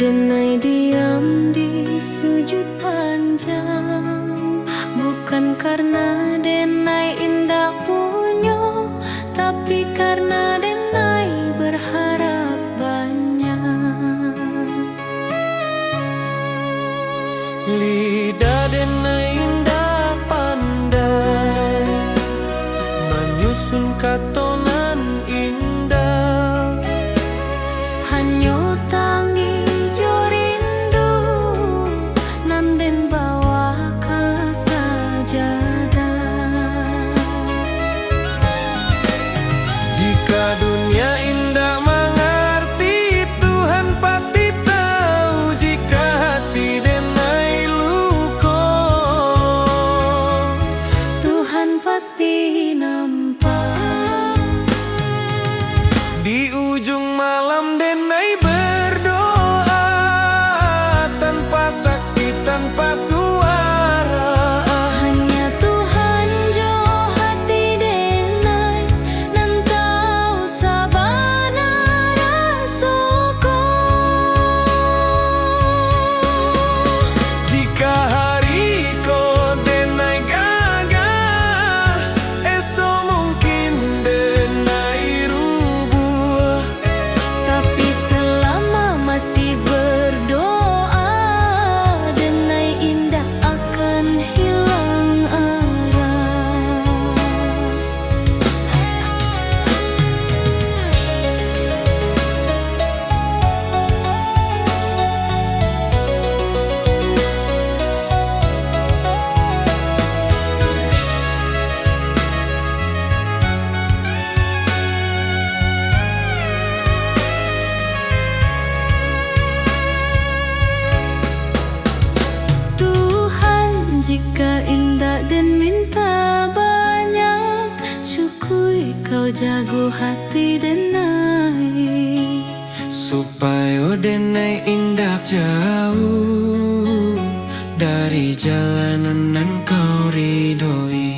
Denai diam di sujud panjang, bukan karena Denai indah punya, tapi karena Denai berharap banyak. Lidah Denai indah pandai menyusun katonan indah, Hanyo tangi jo rindu nanden bawa ka sajadah. jika dunia indah mengerti, Tuhan pasti tahu jika hati Denai luka. Tuhan pasti nampak. Di ujung malam Denai berdoa tanpa saksi, tanpa suara. Hanya Tuhan jo hati Denai nan tahu sabana rasoko. Jika hari ko Denai gagah, esok mungkin Denai rubuh. Tapi selama masih berdoa, Denai indah akan hilang arah. Tuhan, jika indah dan minta banyak, cukui kau jago hati Denai. Supaya Denai indah jauh dari jalanan nan kau ridhoi.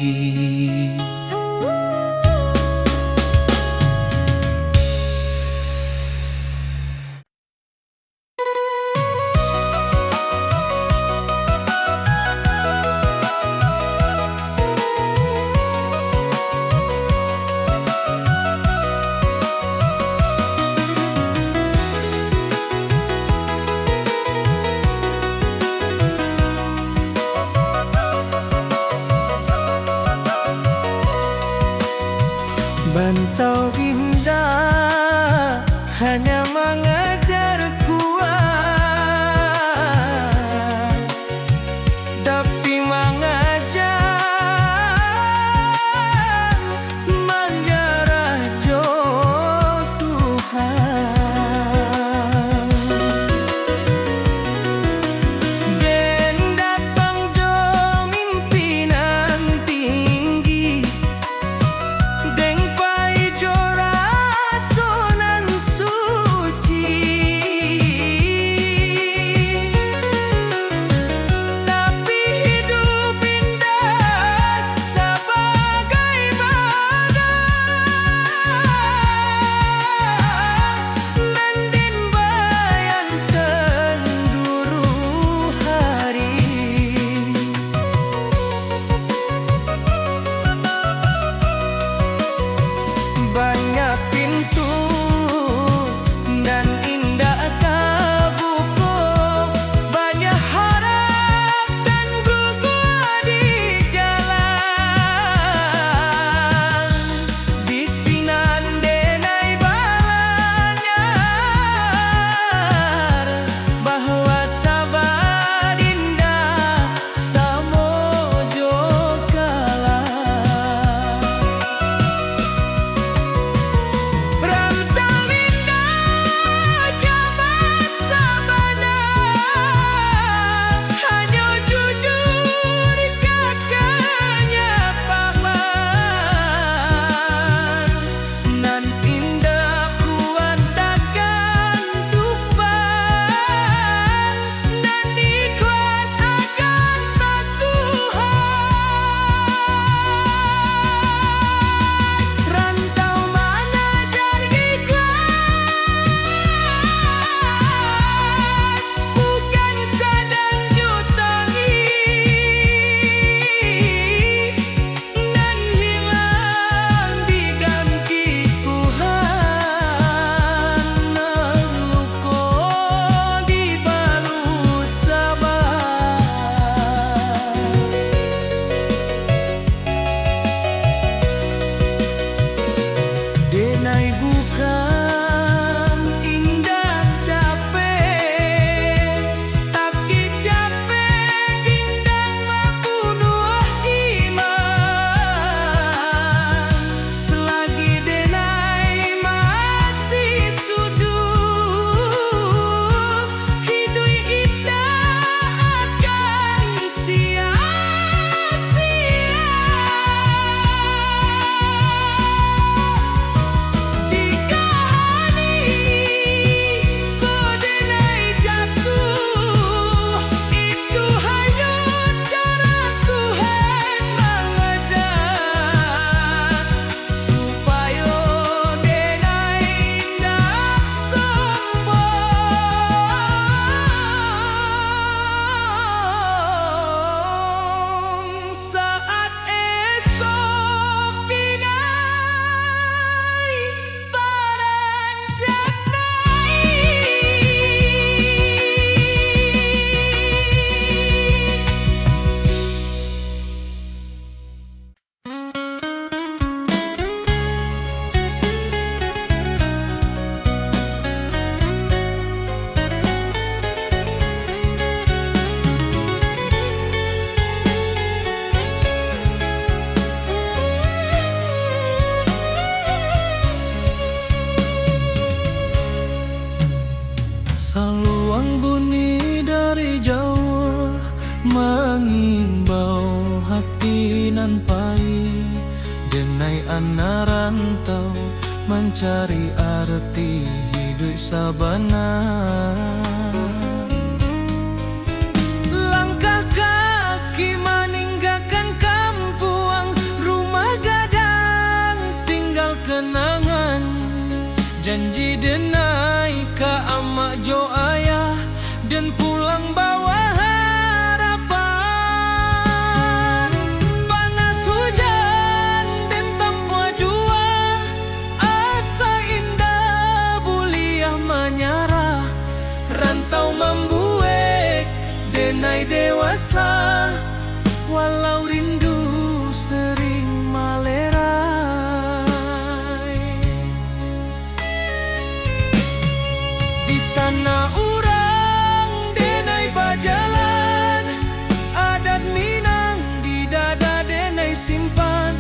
Bantau indah hanya mengejar kuat, tapi mengajar menjarah jo Tuhan. Den datang jo mimpinan tinggi, deng pai jo nan pai, denai anak rantau mencari arti hidup sabana. Langkah kaki meninggalkan kampung, rumah gadang tinggal kenangan. Janji denai ke amak jo ayah dan pulang bawa harapan. Panas hujan dan tanpa jua, asa indah buliah menyarah. Rantau membuek denai dewasa, walau rindu sering malerai. Di tanah urang denai bajalan, adat Minang di dada denai simpan.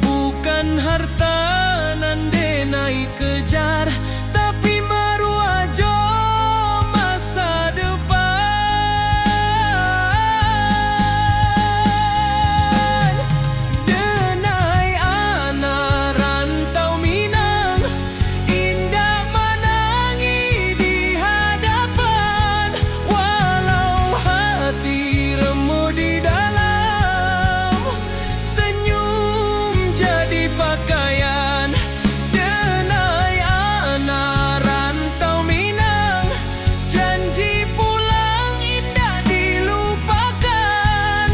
Bukan harta nan denai kejar, tapi maruah jo masa depan. Denai anak rantau Minang, indah menangi di hadapan. Walau hati remuk di dalam, senyum jadi pakaian. Denai anak rantau Minang, janji pulang indah dilupakan.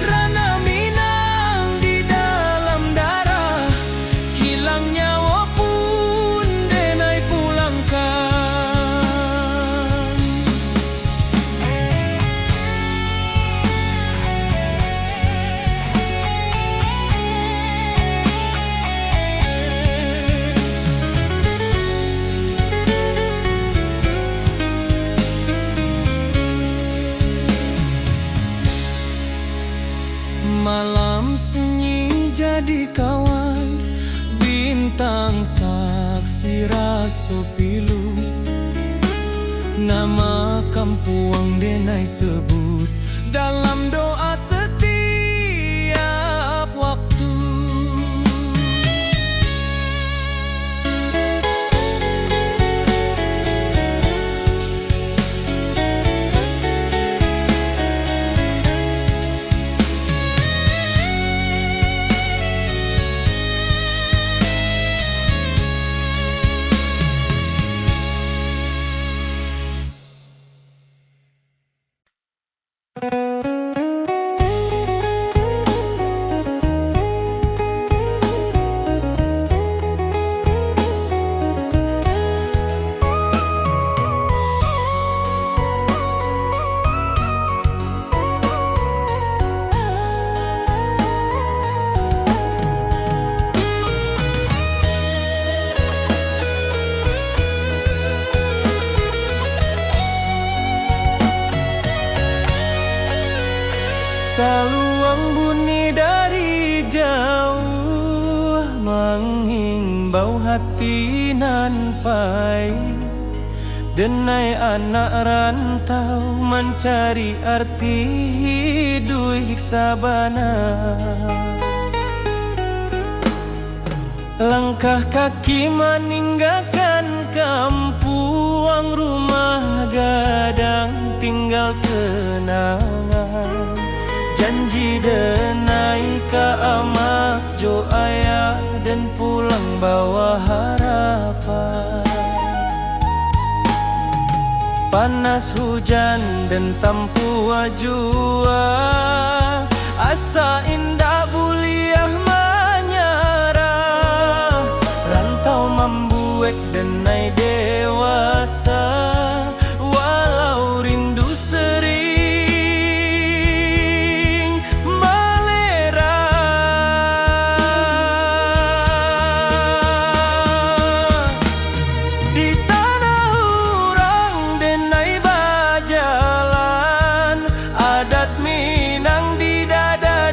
Rana Minang di dalam darah, hilang nyawa pun denai pulangkan. Malam sunyi jadi kawan, bintang saksi rasu pilu. Nama kampung denai sebut dalam doa setiap waktu. Saluang bunyi dari jauh, menghimbau hati nan pai. Denai anak rantau mencari arti hidup sabana. Langkah kaki meninggalkan kampung, rumah gadang tinggal kenangan. Janji denai ke amak jo ayah dan pulang bawa harapan. Panas hujan dan tampua jua, asa indah buliah menyarah. Rantau membuek denai dewasa, walau rindu sering malerai. Di tanah urang denai bajalan, adat Minang di dada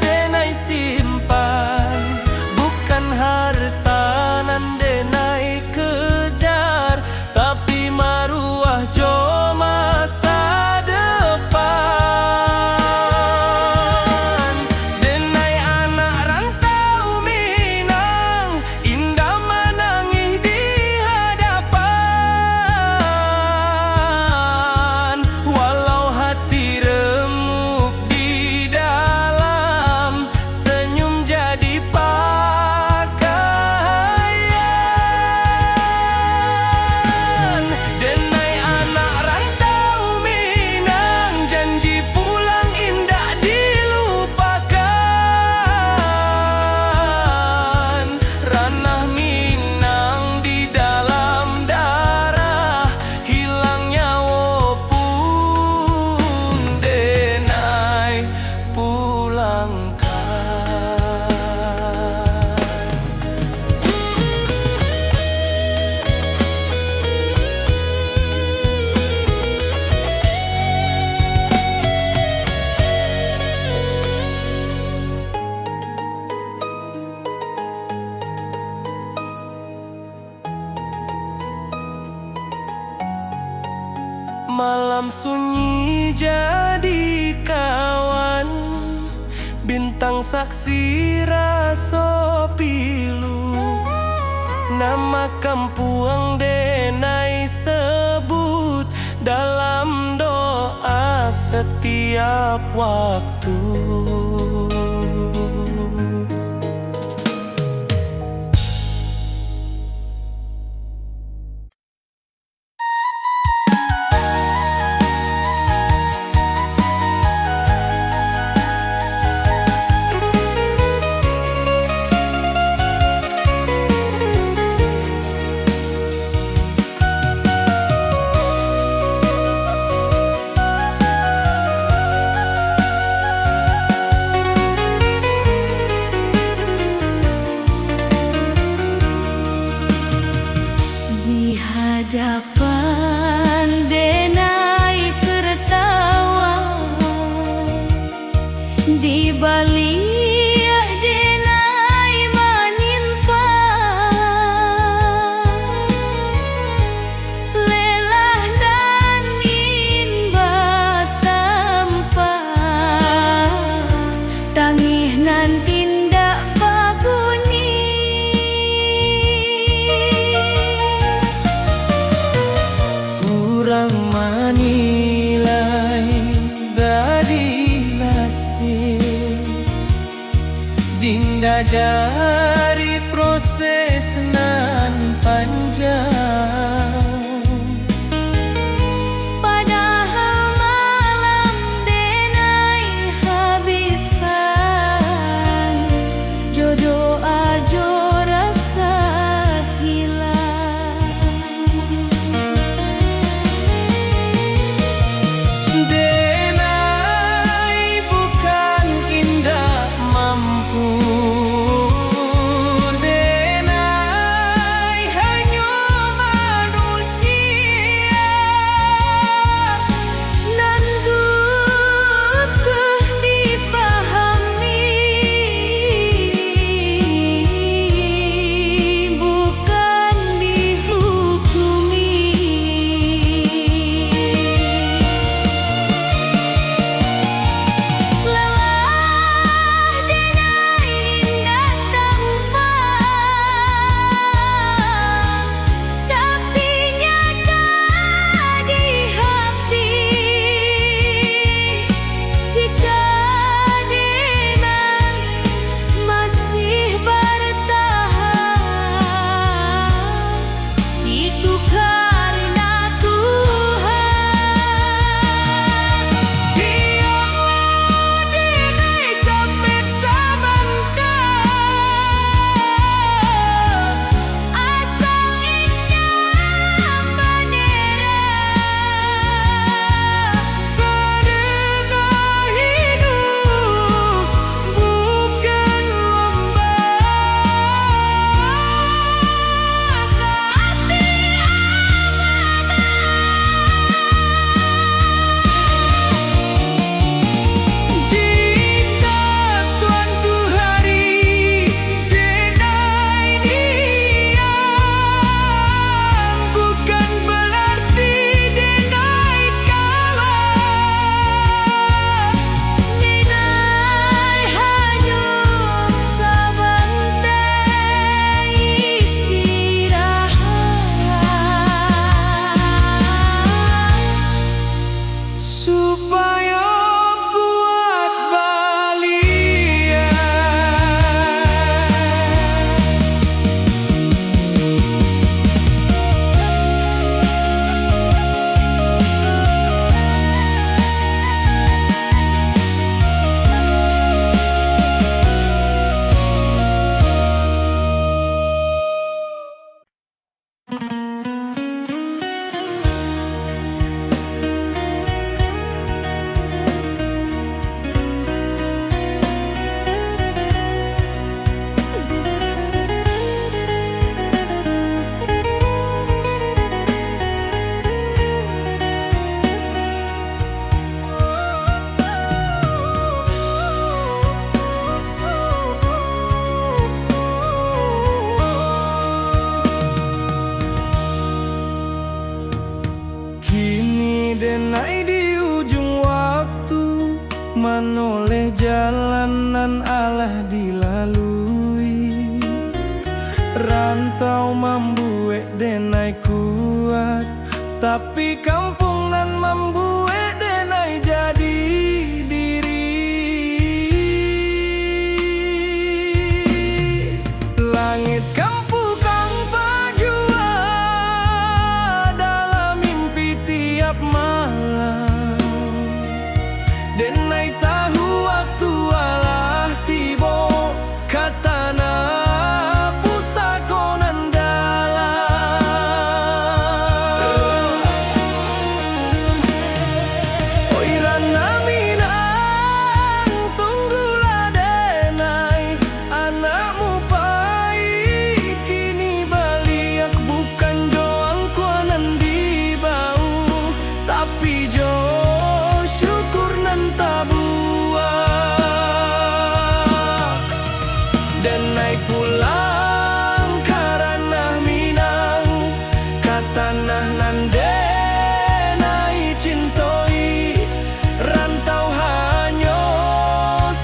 malam sunyi jadi kawan, bintang saksi raso pilu. Nama kampuang denai sebut dalam doa setiap waktu. Hadapan denai tertawa, di balik denai menimpa, lelah dan inba tanpa tangih nan tindak babunyi. Kurang manilai dari nasib, dinda dari proses nan panjang. Padahal malam denai habiskan, jodoh ajo rasa hilang. Denai bukan indah mampu, denai hanya madu rantau membuat denai kuat, tapi kampung nan membuat denai jadi diri. Langit kampu kang pajua dalam mimpi tiap malam. Denai tahu waktu alah tibo katana pusako nan dalam. Oi rana minang tunggulah denai, anakmu pai kini baliak bukan joang kuanan di bau, tapi jo syukur nan tabuak. Denai pulang karena minang katanah nan denai cintoi, rantau hanyo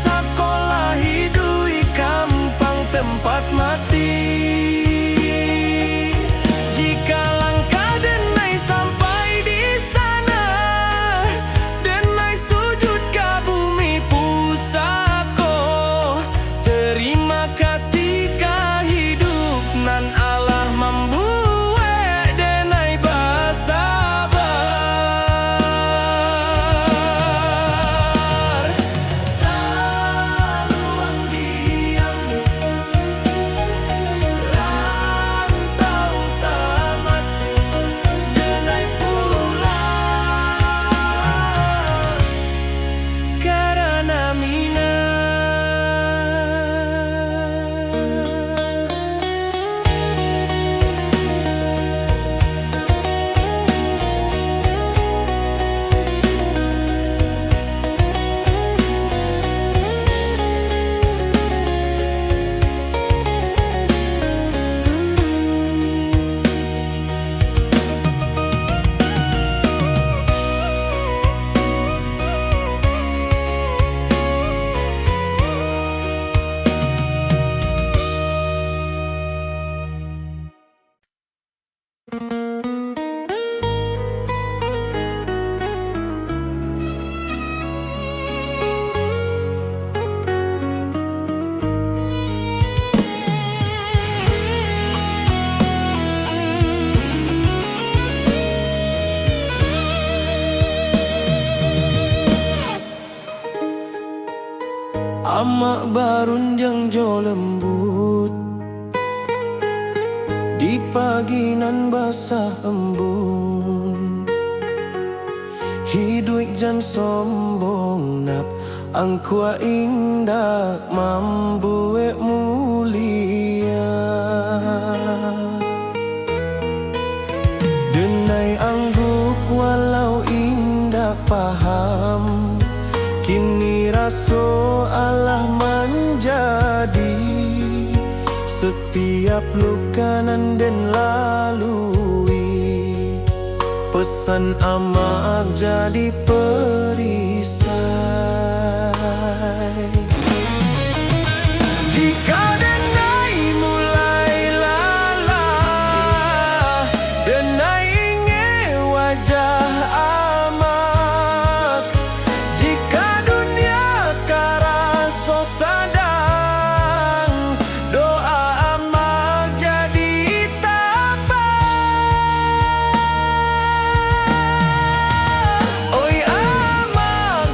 sakolah hidui kampang tempat mati. Jika langkah denai sampai di sana, denai sujud ke bumi pusako. Terima kasih ka hidup nan Allah membuat denai bersabar. Saluang diam rantau tamat, denai pulang karena minang. Amak barun yang jo lembut di pagi nan basah embun. Hidup jan sombong nak angkua indah membuat mulia. Denai angguk walau indah paham, kini raso Allah menjadi setiap luka nan den lalui. Pesan amak jadi perisai. Jika denai mulai lalah, denai ingin wajah amak. Jika dunia karaso sadang, doa amak jadi tapak. Oi amak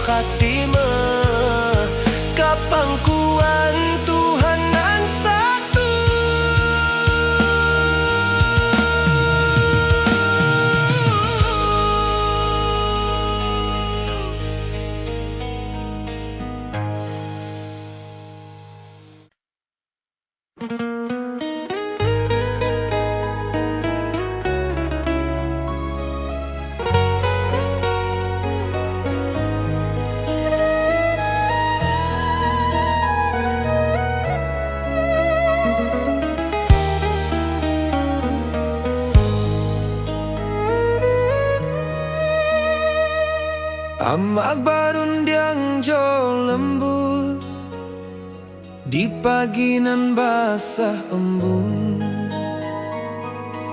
khatimah, kapangkuan Tuhan nan satu. Amak barundiang jo lembut di pagi nan basah embun.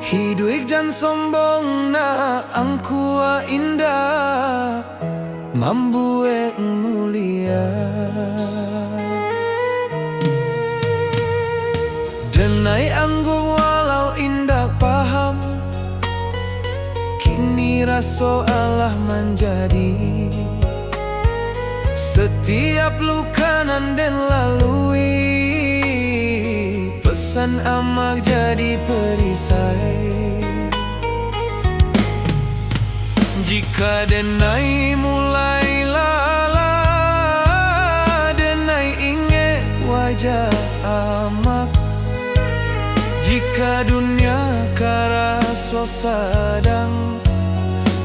Hidup jan sombong na angkua indah, mambue mulia. Denai anggung walau indah paham, kini raso Allah menjadi. Setiap luka nan den lalui, pesan amak jadi perisai. Jika denai mulai lala, denai ingat wajah amak. Jika dunia karaso sadang,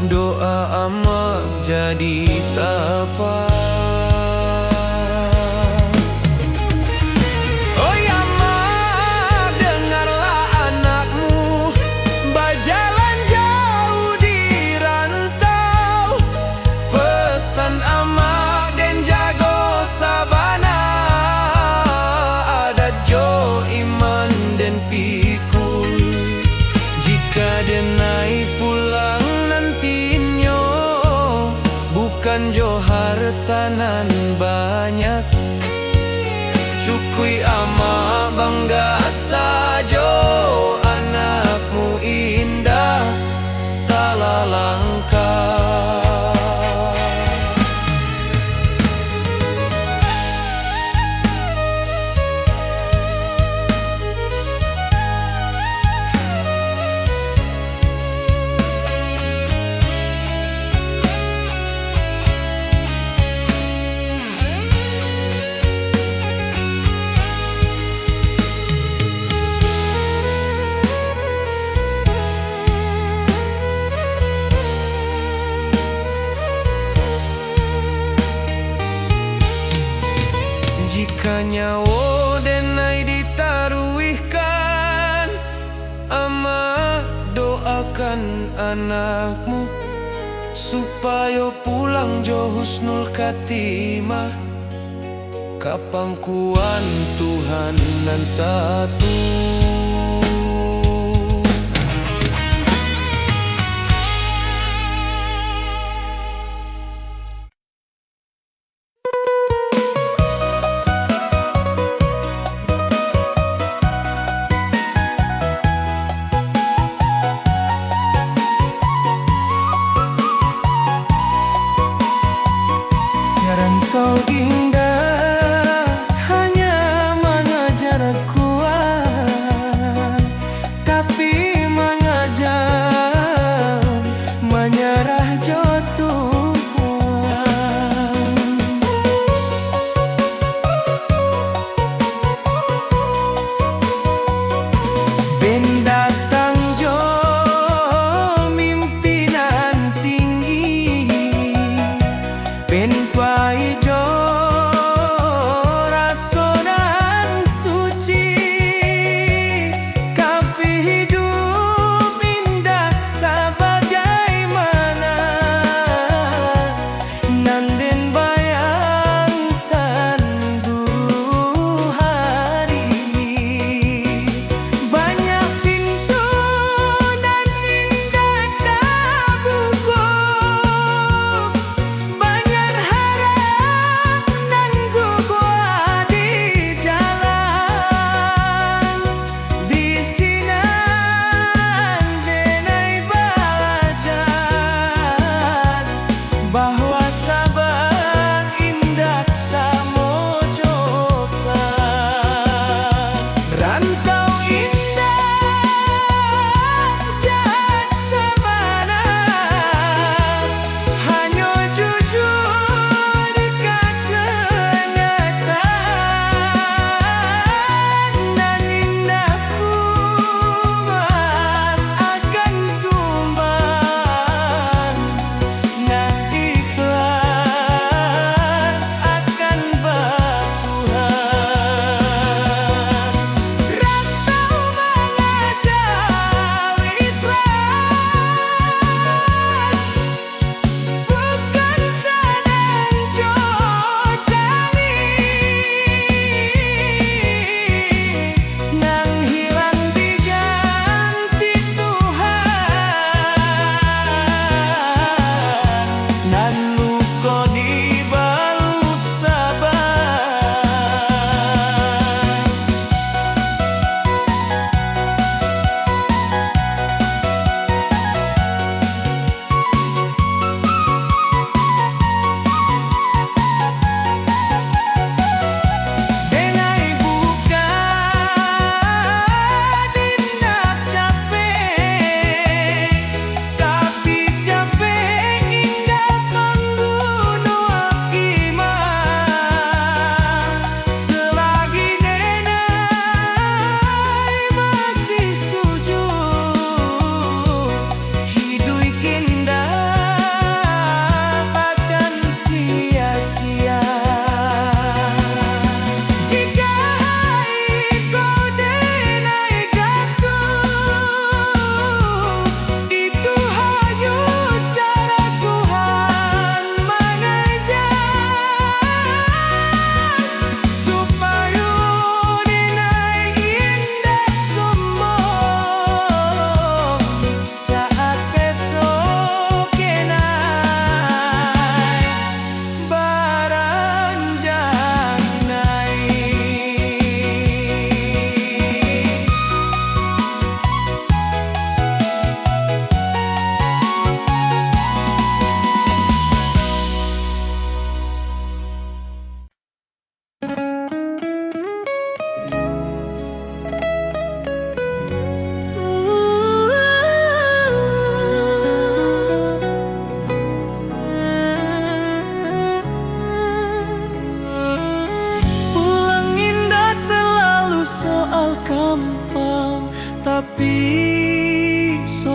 doa amak jadi tapak. Oi amak, dengarlah anakmu berjalan jauh di rantau. Pesan amak dan jago sabana, adat jo iman dan pikul. Jika denai pulang nantinya, bukan jo hartanan banyak. Cukui ama bangga sajo, anakmu indah salah langkah. Jika nyawa denai ditaruhkan, ama doakan anakmu supaya pulang jo husnul khatimah, kapangkuan Tuhan nan satu. Kau indah hanya mengajar kuat,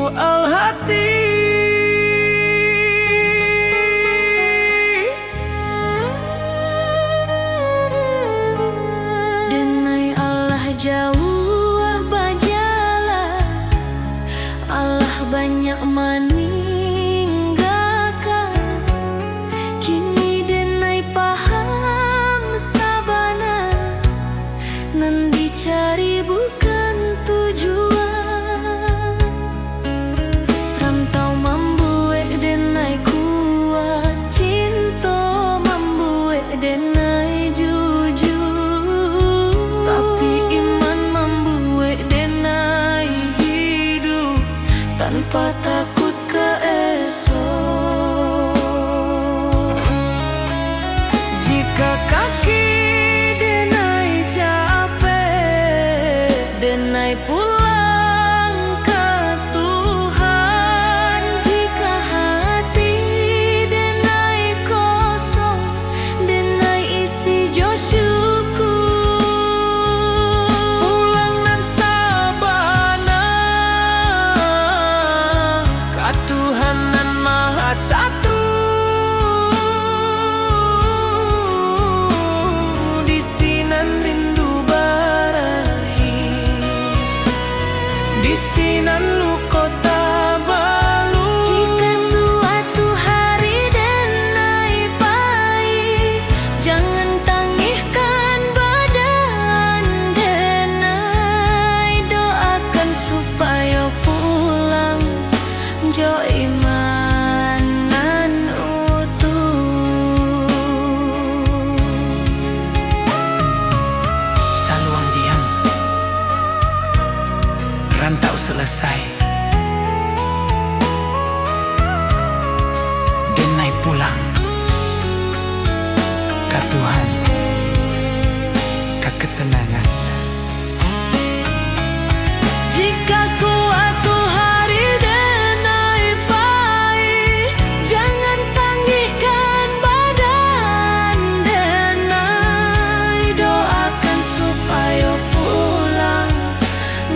soal hati. Denai Allah jauh bajala, Allah banyak meninggalkan. Kini denai paham sabana, nan dicari bukan tujuan. Rantau membuat denai kuat, cinta membuat denai jujur. Tapi iman membuat denai hidup tanpa takut ke esok. Jika kaki denai capek, Denai pulang ke Tuhan. Jika hati denai kosong, denai isi jo syukur. pulang nan sabana ka Tuhan nan Maha Satu. Di sinan rindu barahi, di sinan luko tabalu. Jika suatu hari denai pahit, jangan tangihkan badan denai. Doakan supaya pulang jo iman nan utuh. Saluang diam, rantau selesai, denai pulang ke Tuhan, ke ketenangan. Jika suatu hari denai pahit, jangan tangihkan badan denai. Doakan supaya pulang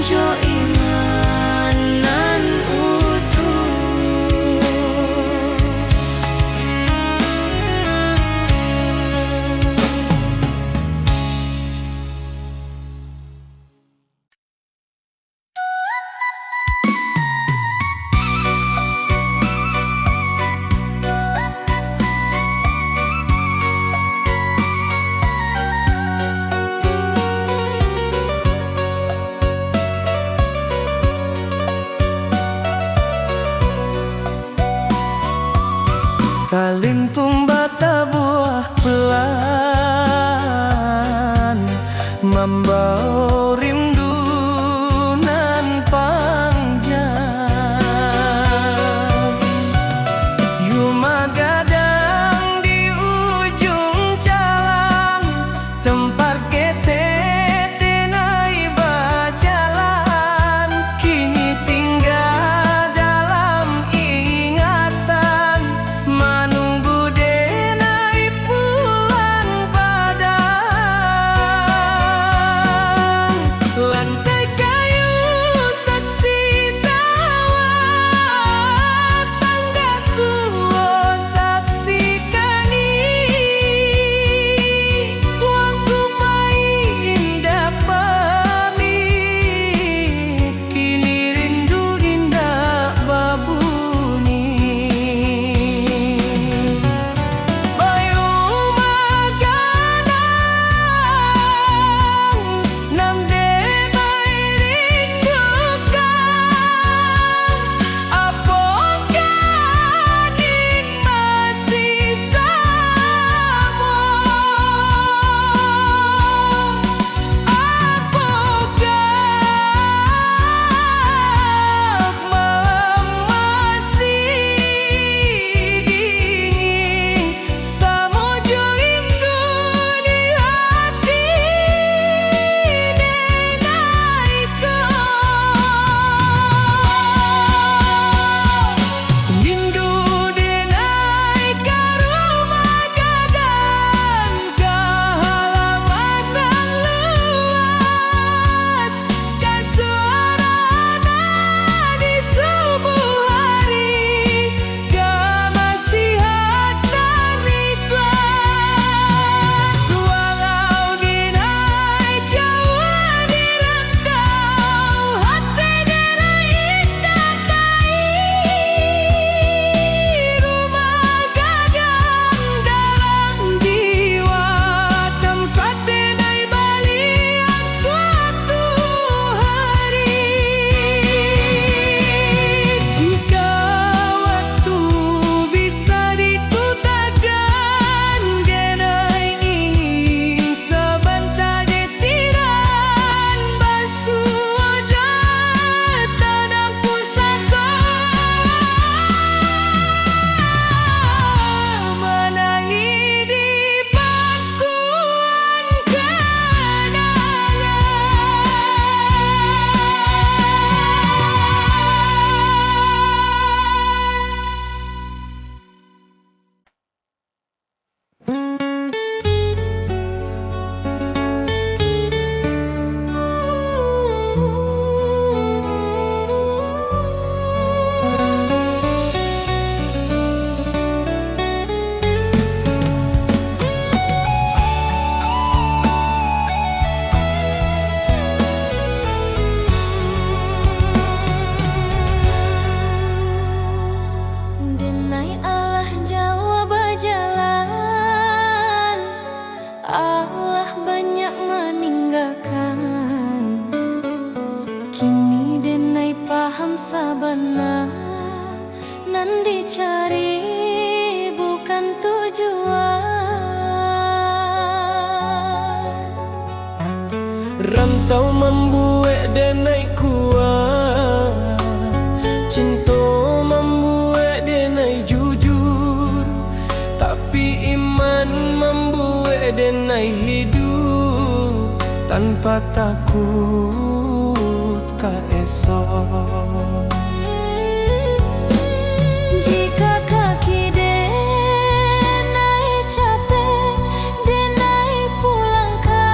jo iman nan utuh. Kalin tumbata buah pelan, membawa rindu nan panjang. Yuma gadang di ujung jalan, tempat ketek denai bajalan. Kini tinggal dalam ingatan, menunggu yang dicari bukan tujuan. Rantau membuat denai kuat, cinta membuat denai jujur, tapi iman membuat denai hidup tanpa takut ka esok. Jika kaki denai capek, denai pulang ke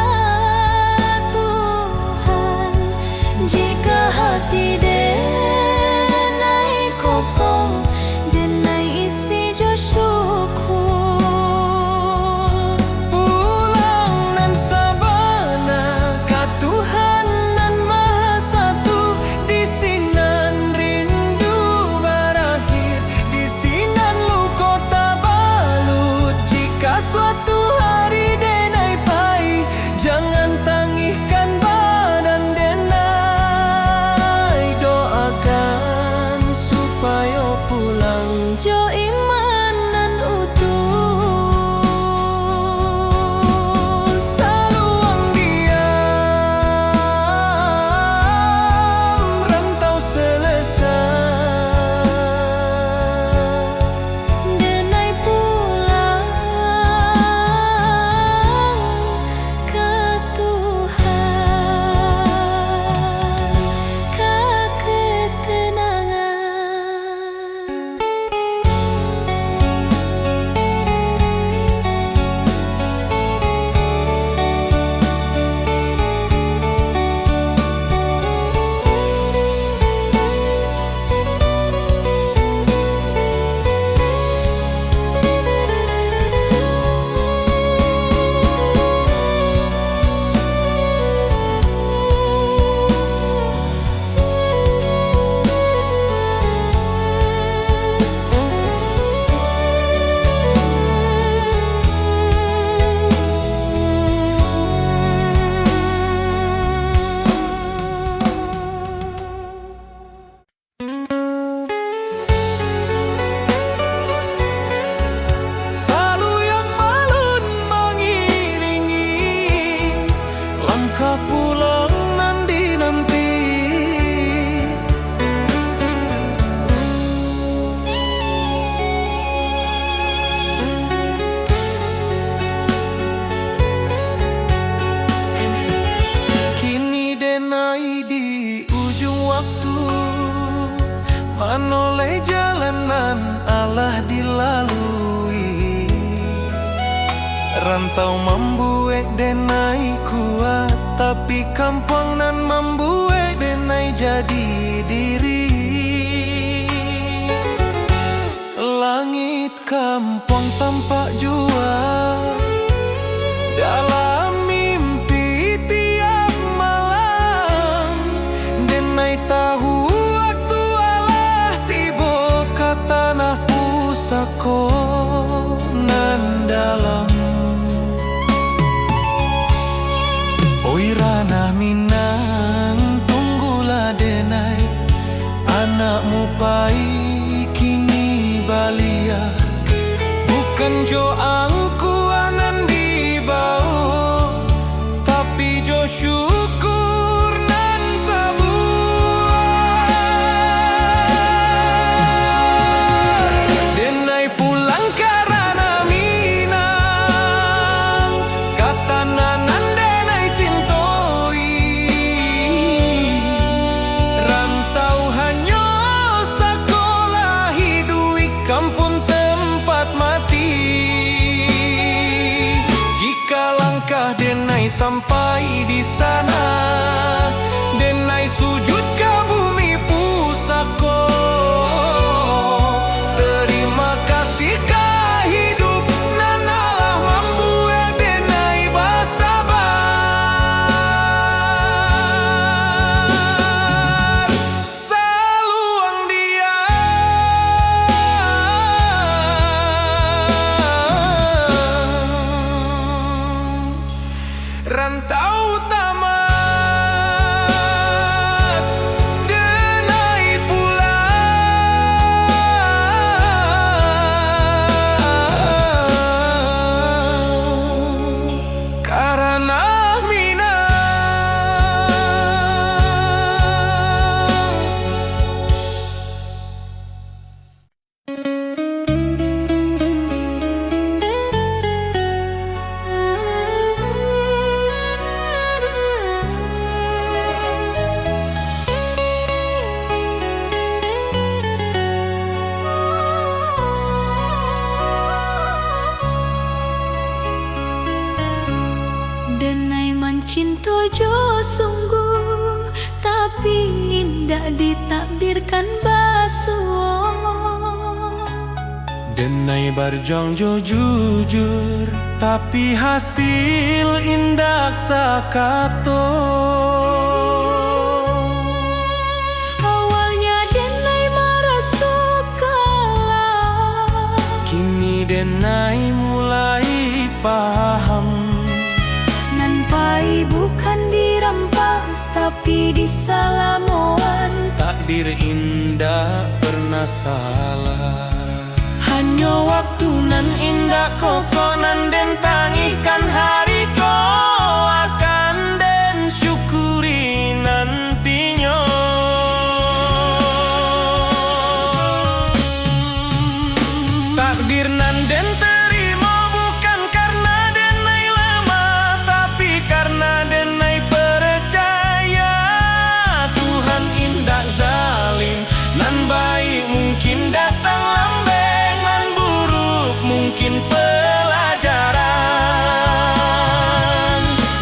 Tuhan. Jika hati denai kosong, denai isi jo syukur. Pulang nan sabana ka Tuhan nan Maha Satu, di sinan rindu berakhir, di sinan luka tabalut. Jika suatu hari denai pai, jangan tangihkan badan denai, doakan supaya pulang Jo iman nan utuh. saluang diam, rantau selesai. Denai pulang ke Tuhan, ke ketenangan. Salu yang malun mengiringi langkah pulang nanti-nanti. Kini denai di ujung waktu, menoleh jalanan Allah dilalui. Rantau membuat denai kuat, tapi kampung nan membuat denai jadi diri. Langit kampung tampak jua dalam mimpi tiap malam. Denai tahu waktu Allah tiba ke tanah pusaka nan dalam. Oi ranah Minang, tunggulah denai, anakmu pai kini balia. Bukan jo angkuanan di bawah, tapi jo syukur nan tabuah. Denai pulang karena Minang, kata nanan denai cintoi. Rantau hanya sekolah hidui kampung tempat mati. indah ditakdirkan basuh. Denai berjuang jujur, tapi hasil indak sakato. Awalnya denai merasa kalah, Kini denai mulai paham. Nampai bukan dirampas tapi disalamoan. Takdir indah pernah salah. Hanya waktu nan indah kokonan den tangihkan hari ko akan den syukuri nantinya. Takdir nan den terima bukan karena denai lama, tapi karena denai percaya Tuhan indah zalim. Nan baik mungkin datang lambe, nan buruk mungkin pelajaran.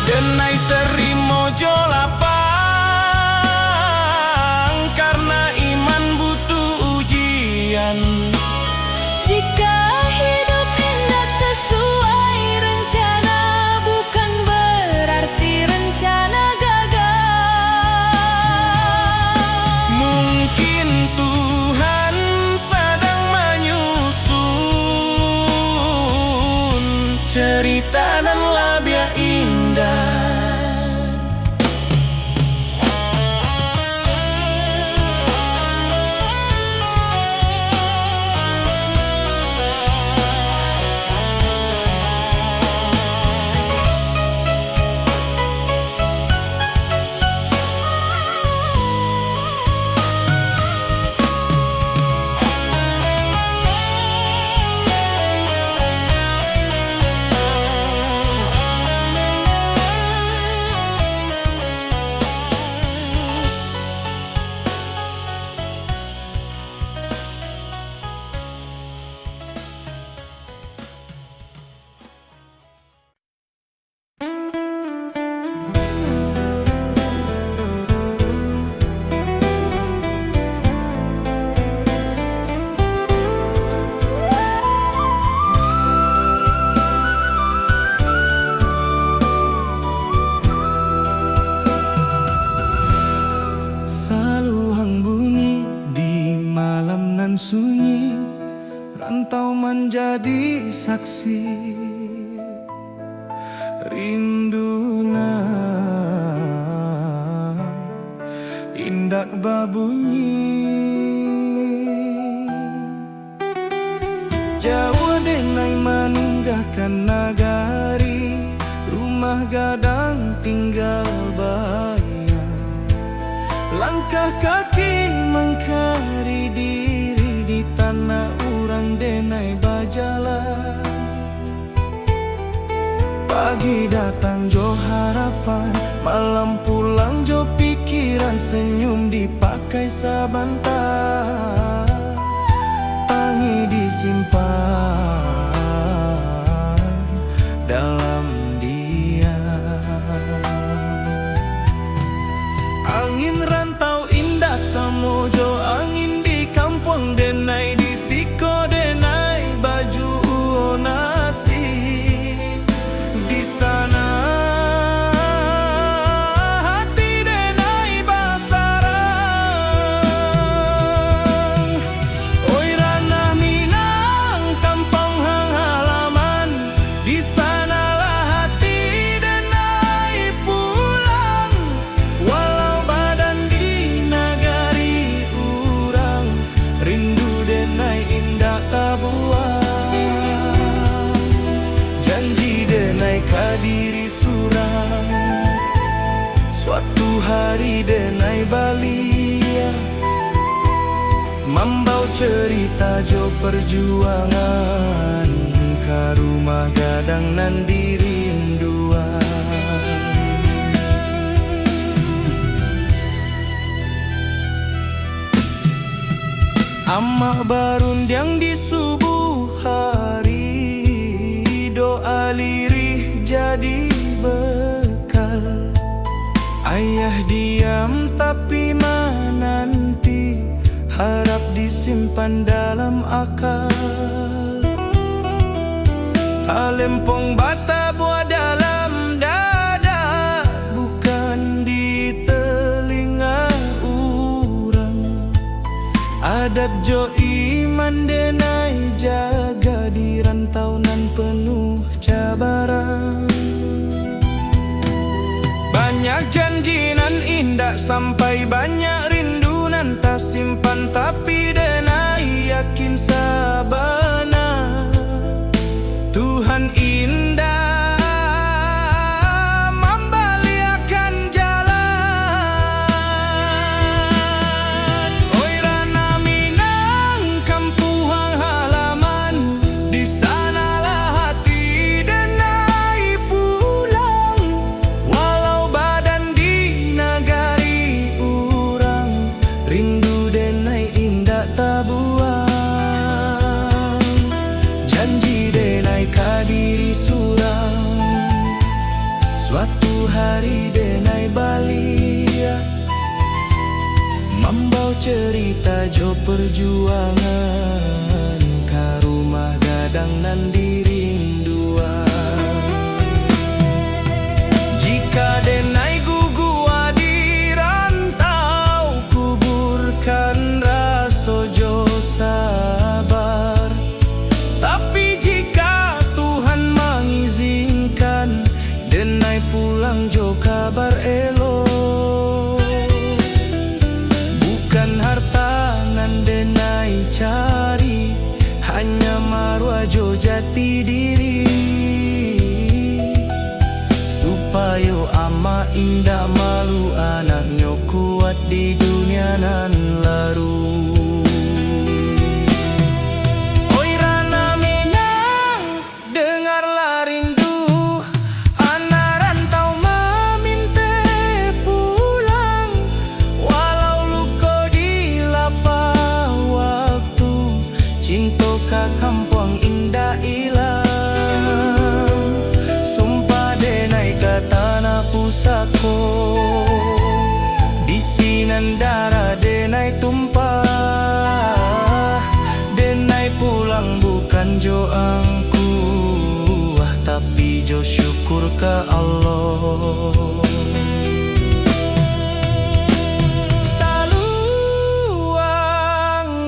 Denai terima jo lapang karena iman butuh ujian. Jika hidup hendak sesuai rencana, bukan berarti rencana gagal. Mungkin Tuhan sedang menyusun cerita dan labia indah. Saluang bunyi di malam nan sunyi, rantau menjadi saksi. Rinduna indak babunyi, jauh denai meninggalkan nagari, rumah gadang tinggal bayang. Langkah kaki mengkari diri di tanah urang denai bajalan. Pagi datang jo harapan, malam pulang jo pikiran, senyum dipakai sabantar, tangi disimpan dalam angin rantau indah samojo, angin di kampung denai di siko denai baju nasi. Di sana hati denai basarang. Oi ranah Minang kampung hang halaman, di sanalah hati denai pulang. Walau badan di nagari urang, rindu denai indah tabuang. Janji denai kadiri surang, suatu hari denai balia, membau cerita jo perjuangan, ka rumah gadang nan dirinduan. Amak barundiang di subuh hari, doa lirih jadi bekal. Ayah diam tapi mana harap disimpan dalam akal. Talempong bata buat dalam dada, bukan di telinga orang. Adat jo iman denai jaga di rantau nan penuh cabaran. Banyak janji nan indah sampai banyak rindu nan tak simpan, tapi denai yakin sabana Tuhan indah membaliakan jalan. Oi Rana Minang kampung halaman, di sanalah hati denai pulang. Walau badan di nagari urang, rindu denai indah tak buang. Janji denai kadiri surang, suatu hari denai balia, membawa cerita jo perjuangan ka rumah gadang nan dirinduan. Jika denai gugua di rantau, kuburkan rasa jo sabar. Tapi jika Tuhan mengizinkan, denai pulang jo kabar elok. Bukan harta nan denai cari, hanya marwah jo jati diri. Supaya ama indah malu anaknya kuat di dunia nan laru. Oi Rana Minang, dengarlah rindu anak rantau meminta pulang. Walau luka di lapah waktu, cinta ka kampung indah ilang. Sumpah denai ka tanah pusako, di sinan darah denai tumpah. Denai pulang bukan jo angkuh, tapi jo syukur ke Allah. Saluang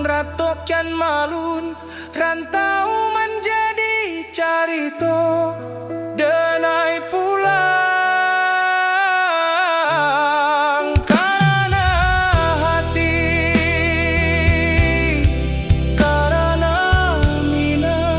ratokan malun, rantau menjadi carito. Denai pulang karena hati, karena Minang.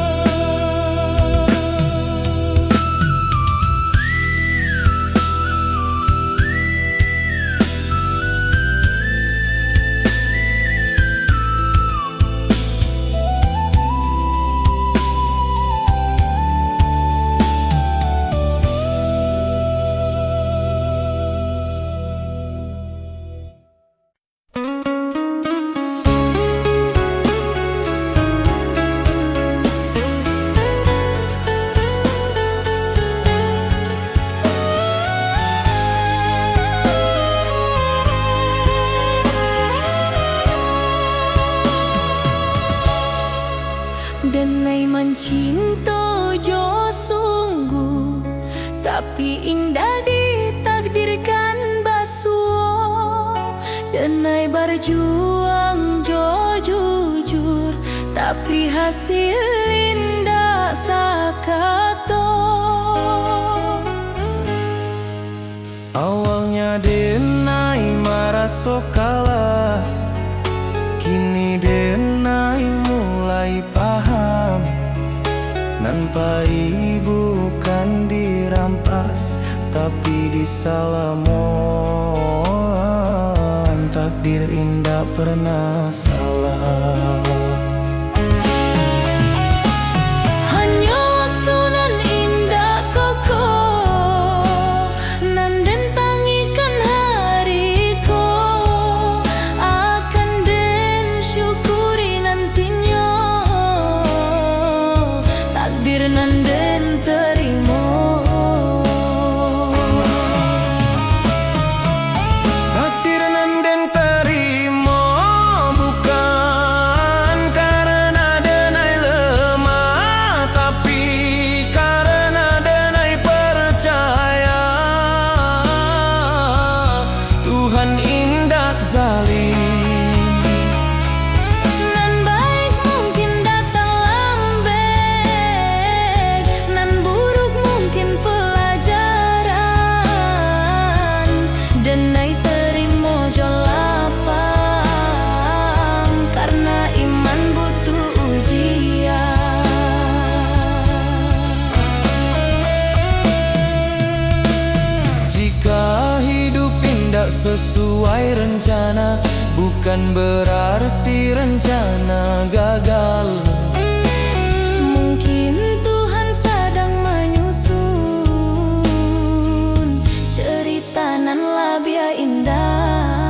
Denai mencinta jo sungguh, tapi indah ditakdirkan basuh. Denai berjuang jo jujur, tapi hasil indah sakato. Awalnya denai merasa kalah, kini denai mulai paham. Nampai bukan dirampas, tapi disalamon. Takdir indah pernah salah. Hanya waktu nan indah koko, nan den tangikan hariko, akan den syukuri nantinya. Takdir nan den terima. Takdir nan den terima, bukan sesuai rencana, bukan berarti rencana gagal. Mungkin Tuhan sedang menyusun cerita nan lebih indah.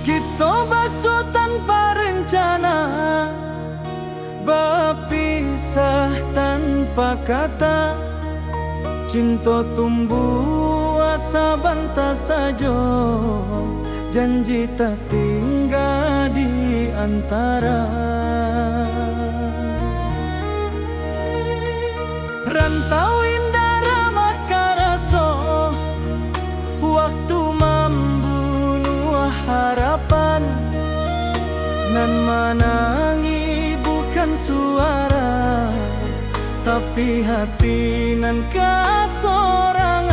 Kita basuh tanpa rencana, berpisah tanpa kata. Cinta tumbuh asa bantah saja, janji tak tinggal di antara. Rantau indah ramah karaso, waktu membunuh harapan. Nan menangi bukan suara, tapi hati nan kasorangan.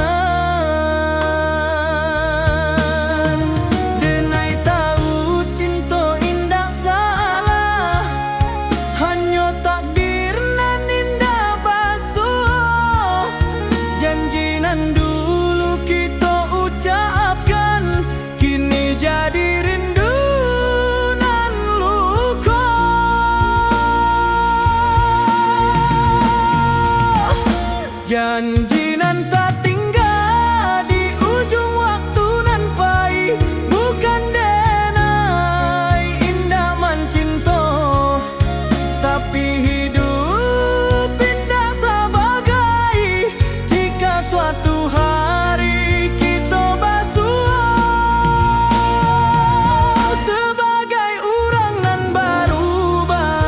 Denai tahu cinta indah salah, hanya takdir nan indah basuh. Janji nan dulu kita ucapkan, kini jadi rindu nan luka. Janji nan tak tinggal di ujung waktu nan pahit, bukan denai indah mencinta, tapi hidup indah sebagai jika suatu hari kita basuh sebagai orang nan berubah.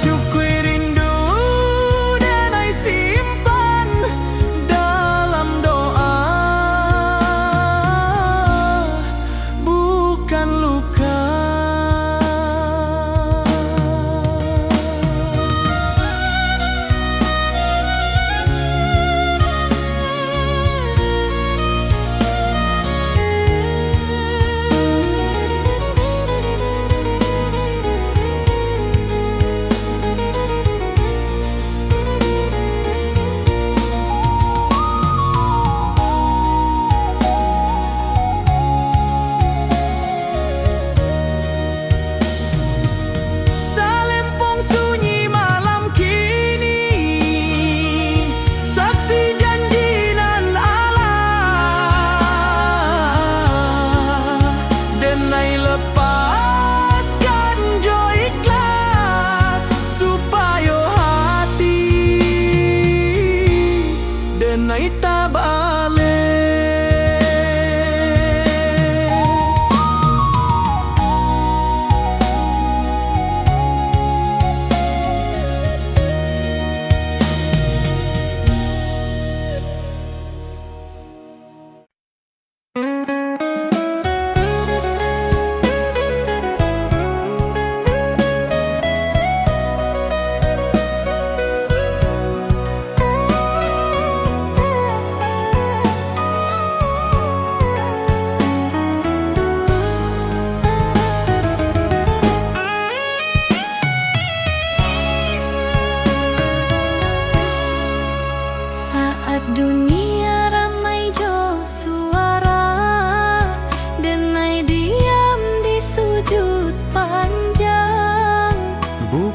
Syukuri rindu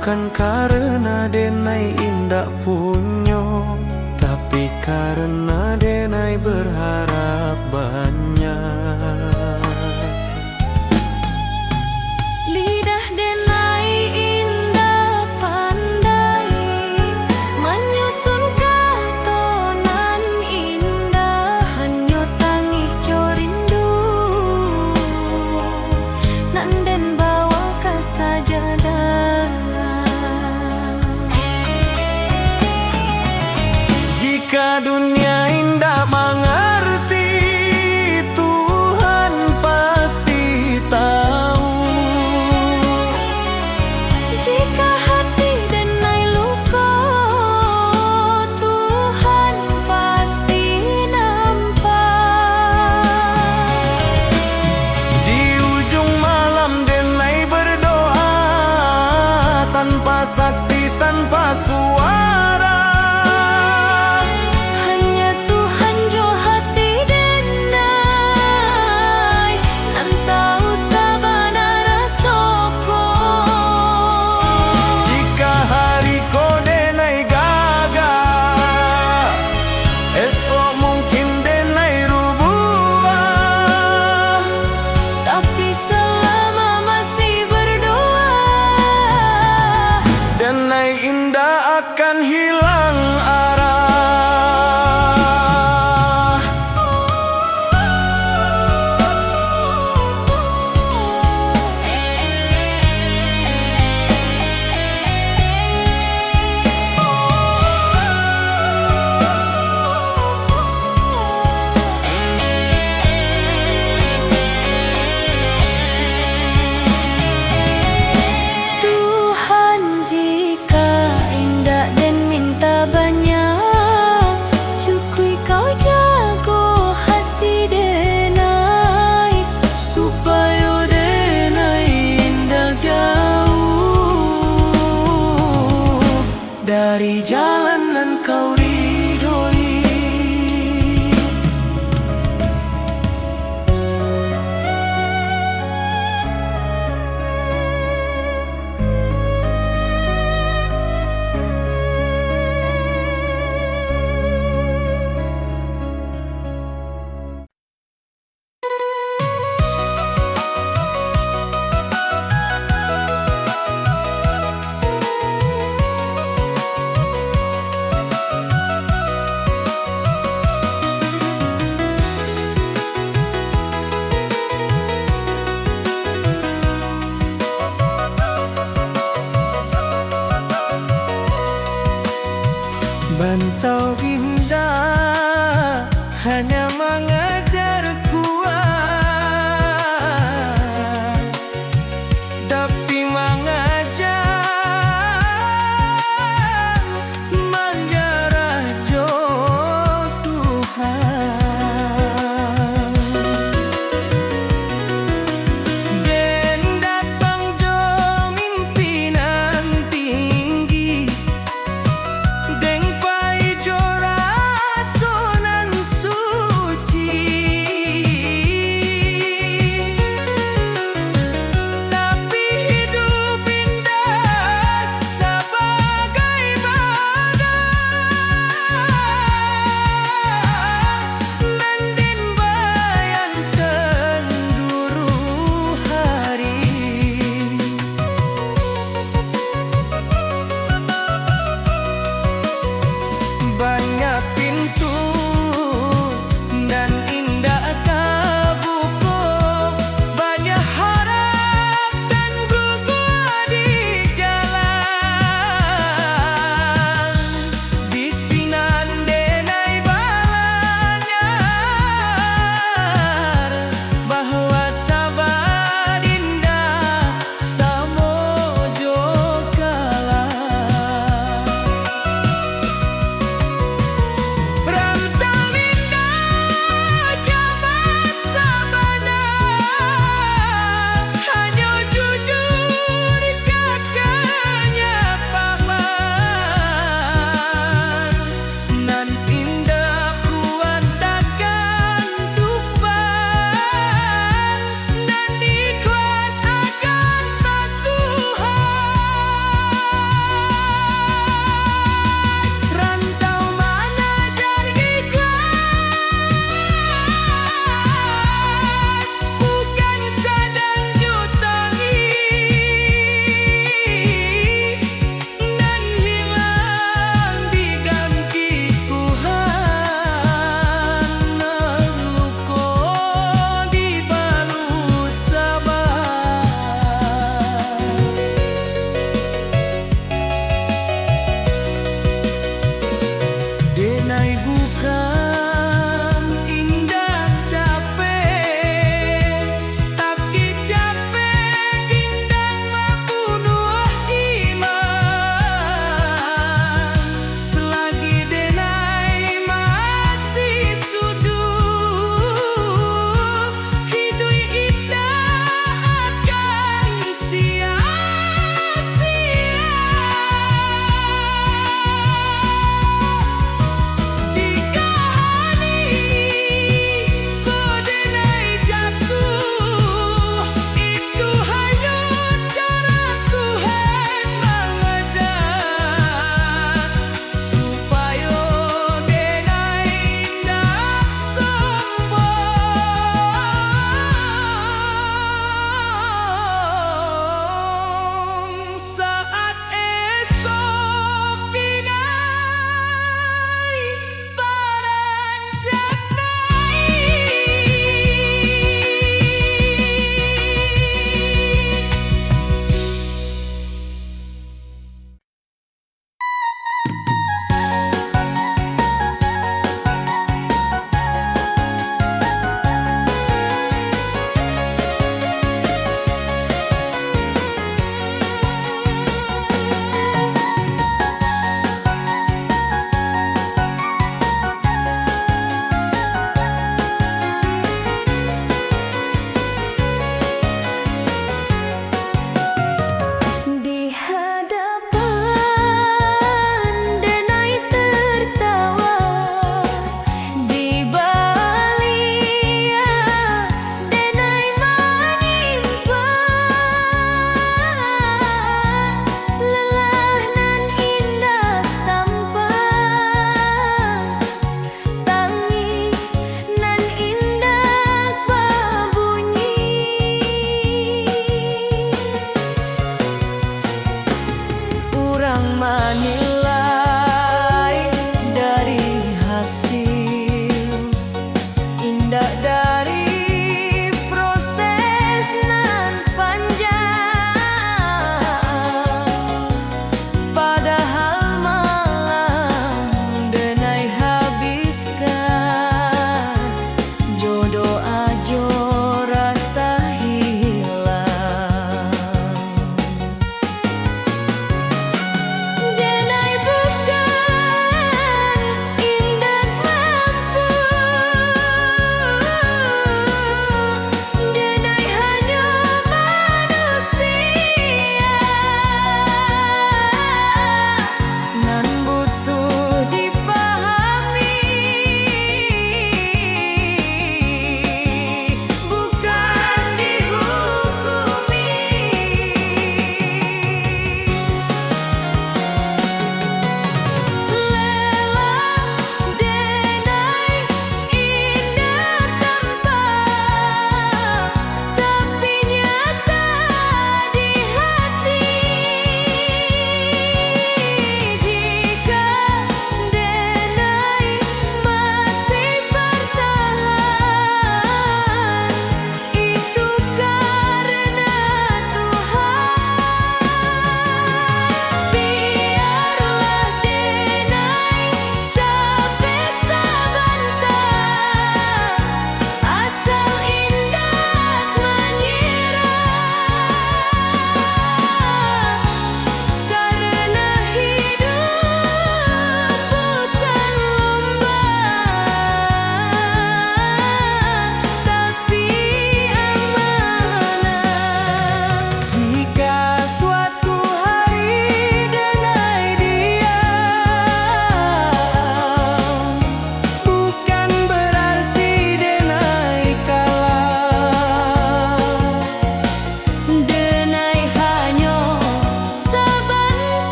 Bukan karena denai indak punyo, tapi karena denai berharap banyak. Lidah denai indah pandai menyusun katonan indah, hanya tangih corindu nanden bawa ke sajadah. Jika dunia indah mengerti, Tuhan pasti tahu. Jika hati denai luka, Tuhan pasti nampak. Di ujung malam denai berdoa, tanpa saksi, tanpa suara. Hanya Tuhan jo hati denai, nan tahu sabana rasoko. Jika hari ko denai gagal, esok mungkin denai rubah. Tapi selama masih berdoa, Denai indah akan hilang arah. Tuhan jika indah dan minta banyak, cukui kau jago hati denai, Supaya denai indah jauh dari jalanan kau ridhoi. Bantau indah hanya mengajar kuat,